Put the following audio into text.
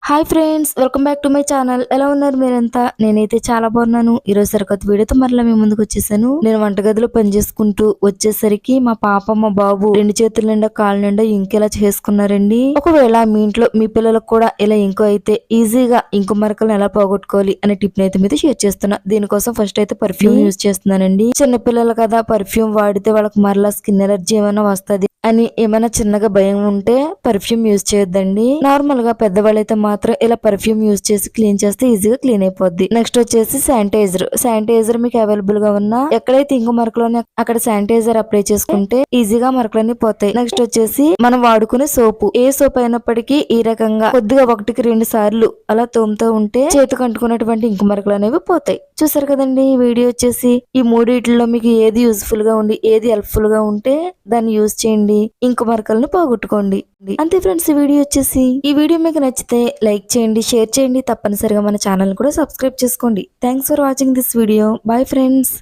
Hi friends, welcome back to my channel. ఎలా ఉన్నారు మీరంతా? నేనైతే చాలా బాగున్నాను. ఈ రోజు సరికొత్త వీడియోతో మరలా మీ ముందుకు వచ్చేసాను. నేను వంటగదిలో పని చేసుకుంటూ వచ్చేసరికి మా పాప మా బాబు రెండు చేతుల నిండా కాళ్ళ నిండా ఇంకెలా చేసుకున్నారండి. ఒకవేళ మీ ఇంట్లో మీ పిల్లలకు కూడా ఇలా ఇంకో అయితే ఈజీగా ఇంకు మరకలను ఎలా పోగొట్టుకోవాలి అనే టిప్ అయితే మీద షేర్ చేస్తున్నా. దీనికోసం ఫస్ట్ అయితే పర్ఫ్యూమ్ యూజ్ చేస్తున్నానండి. చిన్న పిల్లలు కదా, పర్ఫ్యూమ్ వాడితే వాళ్ళకి మరలా స్కిన్ ఎలర్జీ ఏమైనా వస్తుంది అని ఏమైనా చిన్నగా భయం ఉంటే పర్ఫ్యూమ్ యూజ్ చేయొద్దండి. నార్మల్ గా పెద్దవాళ్ళైతే మాత్రం ఇలా పర్ఫ్యూమ్ యూజ్ చేసి క్లీన్ చేస్తే ఈజీగా క్లీన్ అయిపోద్ది. నెక్స్ట్ వచ్చేసి శానిటైజర్ మీకు అవైలబుల్ గా ఉన్నా ఎక్కడైతే ఇంకో మరకలోనే అక్కడ శానిటైజర్ అప్లై చేసుకుంటే ఈజీగా మరకలన్నీ పోతాయి. నెక్స్ట్ వచ్చేసి మనం వాడుకునే సోపు, ఏ సోప్ అయినప్పటికీ ఈ రకంగా కొద్దిగా 1-2 సార్లు అలా తోముతూ ఉంటే చేతికి అంటుకున్నటువంటి ఇంకు మరకలు అనేవి పోతాయి. చూసారు కదండి ఈ వీడియో వచ్చేసి. ఈ మూడిట్లో మీకు ఏది యూజ్ఫుల్ గా ఉండి ఏది హెల్ప్ఫుల్ గా ఉంటే దాన్ని యూజ్ చేయండి, ఇంకు మరకలను పోగొట్టుకోండి. అంతే ఫ్రెండ్స్, ఈ వీడియో వచ్చేసి. ఈ వీడియో మీకు నచ్చితే లైక్ చేయండి, షేర్ చేయండి, తప్పనిసరిగా మన ఛానల్ కూడా సబ్స్క్రైబ్ చేసుకోండి. Thanks for watching this video. Bye friends.